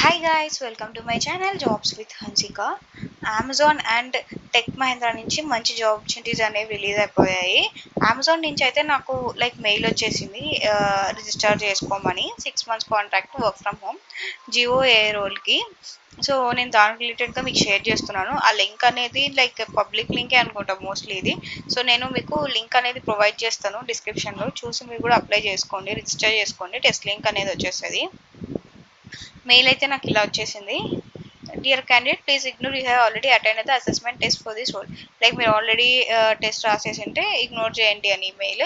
Hi guys, welcome to my channel Jobs with Hansika. Amazon and Tech Mahindra నుంచి మంచి job opportunities అనేవి release అయిపోయాయి. Amazon నుంచి అయితే నాకు మెయిల్ వచ్చేసింది, రిజిస్టర్ చేసుకోమని. 6 months contract, work from home, జియో ఏ రోల్కి. సో నేను దానికి రిలేటెడ్గా మీకు షేర్ చేస్తున్నాను. ఆ లింక్ అనేది పబ్లిక్ లింకే అనుకుంటా మోస్ట్లీ ఇది. సో నేను మీకు లింక్ అనేది ప్రొవైడ్ చేస్తాను డిస్క్రిప్షన్లో, చూసి మీరు కూడా అప్లై చేసుకోండి, రిజిస్టర్ చేసుకోండి. టెస్ట్ లింక్ అనేది వచ్చేస్తుంది. మెయిల్ అయితే నాకు ఇలా వచ్చేసింది. Dear candidate, please ignore you have already attend the assessment test for this role. మీరు ఆల్రెడీ టెస్ట్ రాసేసి ఉంటే ఇగ్నోర్ చేయండి అని mail.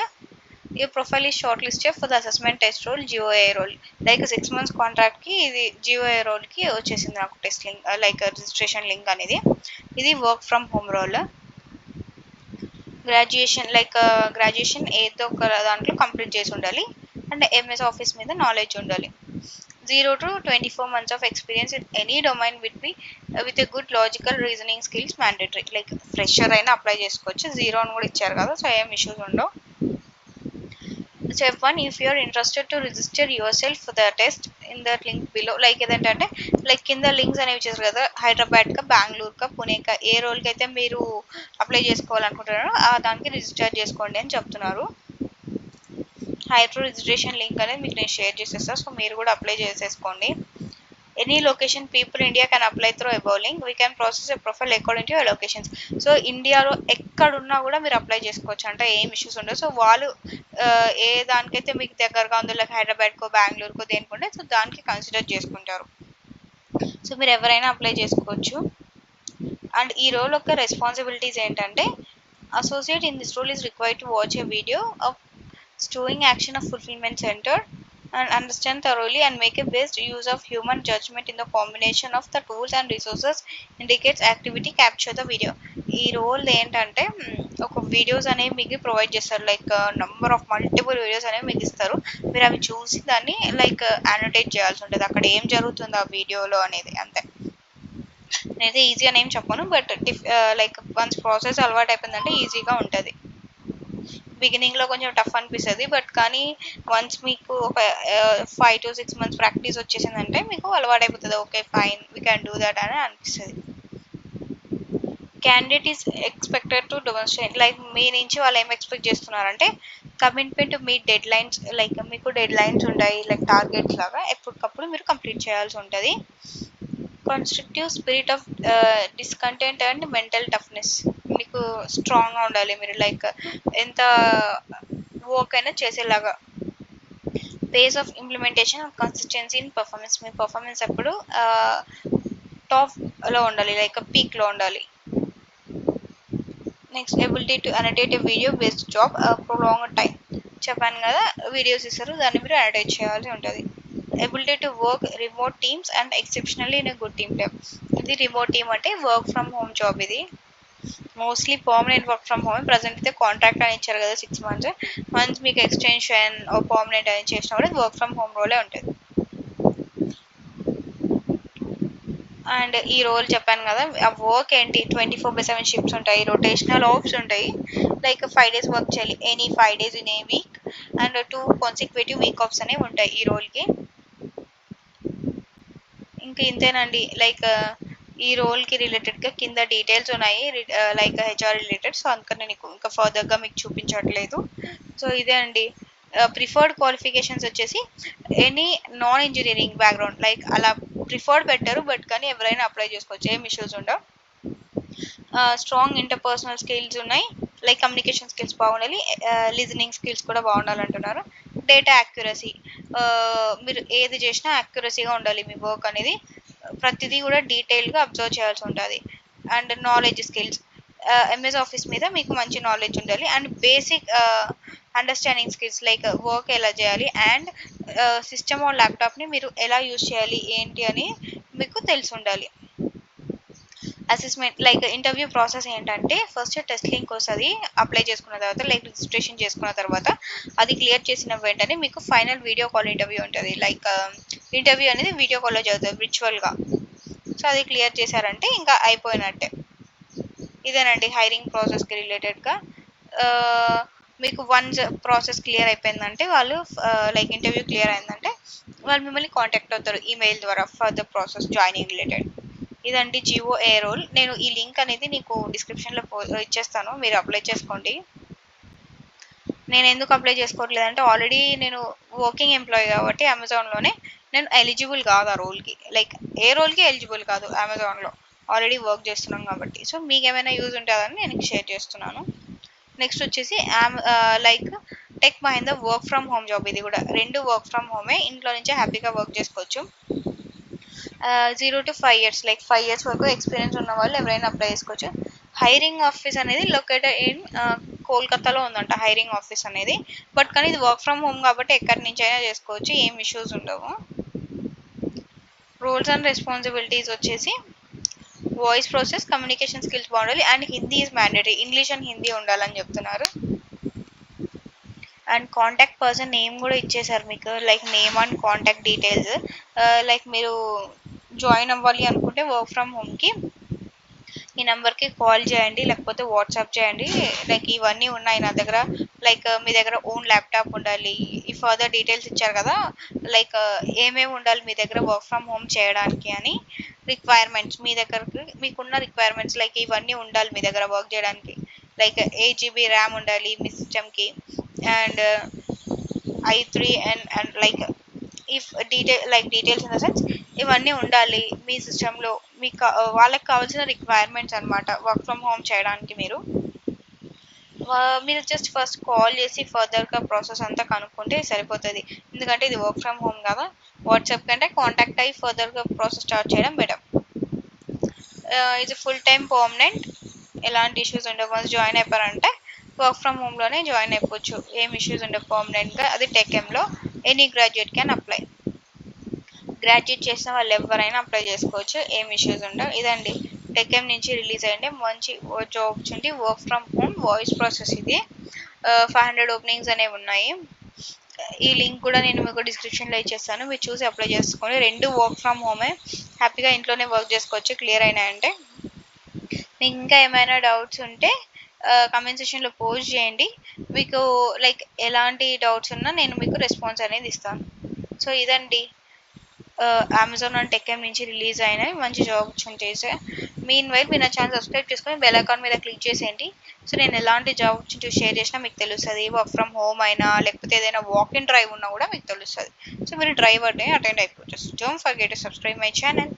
your profile is shortlisted for the assessment test role GOA role. 6 months contract కి ఇది GOA role కి వచ్చేసింది నాకు టెస్ట్ లింక్, రిజిస్ట్రేషన్ లింక్ అనేది. ఇది work from home role. Graduation ఏదో ఒక దాంట్లో కంప్లీట్ చేసి ఉండాలి అండ్ ఎంఎస్ ఆఫీస్ మీద నాలెడ్జ్ ఉండాలి. 0 to 24 months of experience in any domain will be with a good logical reasoning skills mandatory. Fresher అయినా అప్లై చేసుకోవచ్చు, 0 అని కూడా ఇచ్చారు కదా, సో ఏం ఇష్యూస్ ఉండవు. Step 1, if you are interested to register yourself for the test in the link below. ఏదంటే కింద లింక్స్ అనేవి ఇచ్చేసారు కదా, హైదరాబాద్ కా, బెంగళూరు కా, పుణే కా, ఏ రోల్కి అయితే మీరు అప్లై చేసుకోవాలనుకుంటున్నారో దానికి రిజిస్టర్ చేసుకోండి అని చెప్తున్నారు. హైడ్రో రిజిస్ట్రేషన్ లింక్ అనేది మీకు నేను షేర్ చేసేస్తాను, సో మీరు కూడా అప్లై చేసేసుకోండి. Any location people India can apply through above link. We can process a profile according to your locations. So ఇండియాలో ఎక్కడున్నా కూడా మీరు అప్లై చేసుకోవచ్చు, అంటే ఏం ఇష్యూస్ ఉండవు. సో వాళ్ళు ఏ దానికైతే మీకు దగ్గరగా ఉందో, హైదరాబాద్కో, బెంగళూరుకో, దేనికంటే సో దానికి కన్సిడర్ చేసుకుంటారు. సో మీరు ఎవరైనా అప్లై చేసుకోవచ్చు. అండ్ ఈ రోల్ యొక్క రెస్పాన్సిబిలిటీస్ ఏంటంటే, associate in this role is required to watch a video of stowing action of fulfillment center and understand thoroughly and make a best use of human judgment in the combination of the tools and resources indicates activity capture the video. ఈ role ఏంటంటే ఒక videos అనేవి మీకు provide చేస్తారు, number of multiple videos అనేవి మీకు ఇస్తారు. మీరు అవి చూసి దాన్ని అనోటేట్ చేయాల్సి ఉంటుంది, అక్కడ ఏం జరుగుతుంది ఆ వీడియోలో అనేది. అంతే, నేనైతే ఈజీ అని ఏం చెప్పను, బట్ వన్స్ ప్రాసెస్ అలవాటు అయిపోయిందంటే ఈజీగా ఉంటుంది. బిగినింగ్లో కొంచెం టఫ్ అనిపిస్తుంది, బట్ కానీ వన్స్ మీకు ఒక 5 to 6 months ప్రాక్టీస్ వచ్చేసిందంటే మీకు అలవాటు అయిపోతుంది. Okay fine, we can do that అని అనిపిస్తుంది. Candidate is expected to demonstrate, మీ నుంచి వాళ్ళు ఏం ఎక్స్పెక్ట్ చేస్తున్నారంటే commitment to meet deadlines. మీకు డెడ్ లైన్స్ ఉంటాయి, టార్గెట్స్ లాగా ఎప్పటికప్పుడు మీరు కంప్లీట్ చేయాల్సి ఉంటుంది. Constructive spirit of discontent and mental toughness, మీకు స్ట్రాంగ్గా ఉండాలి. మీరు ఎంత వర్క్ అయినా చేసేలాగా. Pace of implementation, consistency in performance, మీ పర్ఫార్మెన్స్ ఎప్పుడు టాప్లో ఉండాలి, పీక్లో ఉండాలి. Next, ability to అనోటేట్ a video based job prolonged time. చెప్పాను కదా, వీడియోస్ ఇస్తారు, దాన్ని మీరు అనోటేట్ చేయాల్సి ఉంటుంది. Ability to work remote teams and exceptionally in a good team type. ఇది రిమోట్ టీమ్ అంటే వర్క్ ఫ్రమ్ హోమ్ జాబ్. ఇది mostly permanent work from home. Present అయితే కాంట్రాక్ట్ అని ఇచ్చారు కదా 6 months. వన్స్ మీకు ఎక్స్టెన్షన్ పర్మనెంట్ అని చేసినా కూడా వర్క్ ఫ్రమ్ హోమ్ రోలే ఉంటుంది. అండ్ ఈ రోల్ చెప్పాను కదా, ఆ వర్క్ ఏంటి, 24/7 షిఫ్ట్స్ ఉంటాయి, రొటేషనల్ ఆఫ్స్ ఉంటాయి. 5 days వర్క్ చేయాలి, any 5 days in a week, and 2 consecutive week offs అనేవి ఉంటాయి ఈ రోల్కి. ఇంకా ఇంతేనండి. ఈ రోల్కి రిలేటెడ్గా కింద డీటెయిల్స్ ఉన్నాయి, హెచ్ఆర్ రిలేటెడ్. సో అందుకని నేను ఇంకా ఫర్దర్గా మీకు చూపించట్లేదు. సో ఇదే అండి. ప్రిఫర్డ్ క్వాలిఫికేషన్స్ వచ్చేసి ఎనీ నాన్ ఇంజనీరింగ్ బ్యాక్గ్రౌండ్, అలా ప్రిఫర్డ్ పెట్టారు, బట్ కానీ ఎవరైనా అప్లై చేసుకోవచ్చు, ఏం ఇష్యూస్ ఉండవు. స్ట్రాంగ్ ఇంటర్పర్సనల్ స్కిల్స్ ఉన్నాయి, కమ్యూనికేషన్ స్కిల్స్ బాగుండాలి, లిజనింగ్ స్కిల్స్ కూడా బాగుండాలంటున్నారు. డేటా యాక్యురసీ, మీరు ఏది చేసినా యాక్యురసీగా ఉండాలి మీ వర్క్ అనేది, ప్రతిదీ కూడా డీటెయిల్గా అబ్జర్వ్ చేయాల్సి ఉంటుంది. And knowledge skills, MS Office మీద మీకు మంచి నాలెడ్జ్ ఉండాలి. And basic understanding skills, work ఎలా చేయాలి అండ్ సిస్టమ్ ఆర్ ల్యాప్టాప్ని మీరు ఎలా యూజ్ చేయాలి ఏంటి అని మీకు తెలిసి ఉండాలి. అసెస్మెంట్, ఇంటర్వ్యూ ప్రాసెస్ ఏంటంటే, ఫస్ట్ టెస్ట్ లింక్ వస్తుంది అప్లై చేసుకున్న తర్వాత, రిజిస్ట్రేషన్ చేసుకున్న తర్వాత. అది క్లియర్ చేసిన వెంటనే మీకు ఫైనల్ వీడియో కాల్ ఇంటర్వ్యూ ఉంటుంది. ఇంటర్వ్యూ అనేది వీడియో కాల్లో జరుగుతుంది విర్చువల్గా. సో అది క్లియర్ చేశారంటే ఇంకా అయిపోయినట్టే. ఇదేనండి హైరింగ్ ప్రాసెస్కి రిలేటెడ్గా. మీకు వన్స్ ప్రాసెస్ క్లియర్ అయిపోయిందంటే, వాళ్ళు ఇంటర్వ్యూ క్లియర్ అయిందంటే వాళ్ళు మిమ్మల్ని కాంటాక్ట్ అవుతారు ఈమెయిల్ ద్వారా for the process joining related. ఇదండి జియో ఏ రోల్. నేను ఈ లింక్ అనేది నీకు డిస్క్రిప్షన్లో ఇచ్చేస్తాను, మీరు అప్లై చేసుకోండి. నేను ఎందుకు అప్లై చేసుకోవట్లేదంటే ఆల్రెడీ నేను వర్కింగ్ ఎంప్లాయీ కాబట్టి అమెజాన్లోనే నేను ఎలిజిబుల్ కాదు ఆ రోల్కి, లైక్ ఏ రోల్కి ఎలిజిబుల్ కాదు అమెజాన్లో, ఆల్రెడీ వర్క్ చేస్తున్నాం కాబట్టి. సో మీకు ఏమైనా యూజ్ ఉంటుందని నేను షేర్ చేస్తున్నాను. నెక్స్ట్ వచ్చేసి like Tech Mahindra work from home job. ఇది కూడా రెండు వర్క్ ఫ్రమ్ హోమే, ఇంట్లో నుంచే హ్యాపీగా వర్క్ చేసుకోవచ్చు. 0 to 5 years, లైక్ 5 years వరకు ఎక్స్పీరియన్స్ ఉన్న వాళ్ళు ఎవరైనా అప్లై చేసుకోవచ్చు. హైరింగ్ ఆఫీస్ అనేది లొకేటెడ్ ఇన్ కోల్కతాలో ఉందంట హైరింగ్ ఆఫీస్ అనేది. బట్ కానీ ఇది వర్క్ ఫ్రమ్ హోమ్ కాబట్టి ఎక్కడి నుంచి అయినా చేసుకోవచ్చు, ఏం ఇష్యూస్ ఉండవు. రోల్స్ అండ్ రెస్పాన్సిబిలిటీస్ వచ్చేసి వాయిస్ ప్రాసెస్, కమ్యూనికేషన్ స్కిల్స్ బాగుండాలి and Hindi is mandatory, English and Hindi ఉండాలని చెప్తున్నారు. అండ్ కాంటాక్ట్ పర్సన్ నేమ్ కూడా ఇచ్చేసారు మీకు, like name and contact details. Like మీరు జాయిన్ అవ్వాలి అనుకుంటే వర్క్ ఫ్రమ్ హోమ్కి ఈ నెంబర్కి కాల్ చేయండి, లేకపోతే వాట్సాప్ చేయండి. లైక్ ఇవన్నీ ఉన్నాయి నా దగ్గర, లైక్ మీ దగ్గర ఓన్ ల్యాప్టాప్ ఉండాలి, ఈ ఫర్దర్ డీటెయిల్స్ ఇచ్చారు కదా, లైక్ ఏమేమి ఉండాలి మీ దగ్గర వర్క్ ఫ్రమ్ హోమ్ చేయడానికి అని రిక్వైర్మెంట్స్, మీ దగ్గరకు మీకున్న రిక్వైర్మెంట్స్ లైక్ ఇవన్నీ ఉండాలి మీ దగ్గర వర్క్ చేయడానికి. లైక్ 8 GB ర్యామ్ ఉండాలి మీ సిస్టమ్కి, and i3 and like if details in the sense ఇవన్నీ ఉండాలి మీ సిస్టంలో. మీకు వాళ్ళకి కావాల్సిన రిక్వైర్మెంట్స్ అనమాట వర్క్ ఫ్రమ్ హోమ్ చేయడానికి. మీరు జస్ట్ ఫస్ట్ కాల్ చేసి ఫర్దర్గా ప్రాసెస్ అంతా కనుక్కుంటే సరిపోతుంది, ఎందుకంటే ఇది వర్క్ ఫ్రమ్ హోమ్ కదా. వాట్సాప్ కంటే కాంటాక్ట్ అయ్యి ఫర్దర్గా ప్రాసెస్ స్టార్ట్ చేయడం బెటర్. ఇది ఫుల్ టైం పర్మనెంట్, ఎలాంటి ఇష్యూస్ ఉండవు. వన్స్ జాయిన్ అయిపోయారంటే వర్క్ ఫ్రమ్ హోమ్లోనే జాయిన్ అయిపోవచ్చు, ఏం ఇష్యూస్ ఉండవు పర్మనెంట్గా. అది టెక్ఎంలో any graduate can apply, graduate చేసిన వాళ్ళు ఎవరైనా అప్లై చేసుకోవచ్చు, ఏం ఇష్యూస్ ఉండవు. ఇదండి టెక్ఎం నుంచి రిలీజ్ అయ్యింది మంచి job opportunity, work from home voice process. ఇది 500 ఓపెనింగ్స్ అనేవి ఉన్నాయి. ఈ లింక్ కూడా నేను మీకు డిస్క్రిప్షన్లో ఇచ్చేస్తాను, మీరు చూసి అప్లై చేసుకోండి. రెండు వర్క్ ఫ్రమ్ హోమే, హ్యాపీగా ఇంట్లోనే వర్క్ చేసుకోవచ్చు. క్లియర్ అయినాయంటే మీకు ఇంకా ఏమైనా డౌట్స్ ఉంటే కమెంట్ సెక్షన్లో పోస్ట్ చేయండి. మీకు లైక్ ఎలాంటి డౌట్స్ ఉన్నా నేను మీకు రెస్పాన్స్ అనేది ఇస్తాను. సో ఇదండి అమెజాన్ అండ్ టెక్ఎం నుంచి రిలీజ్ అయినాయి మంచి జాబ్ ఆపర్చునిటీస్. మీన్ వైల్ మీరు నా ఛానల్ సబ్స్క్రైబ్ చేసుకొని బెల్ ఐకాన్ మీద క్లిక్ చేసేయండి. సో నేను ఎలాంటి జాబ్ ఆపర్చునిటీస్ షేర్ చేసినా మీకు తెలుస్తుంది. వర్క్ ఫ్రమ్ హోమ్ అయినా లేకపోతే ఏదైనా వాక్ ఇన్ డ్రైవ్ ఉన్నా కూడా మీకు తెలుస్తుంది. సో మీరు డ్రైవ్ అటెండ్ అయిపోవచ్చు. Don't forget to subscribe my channel.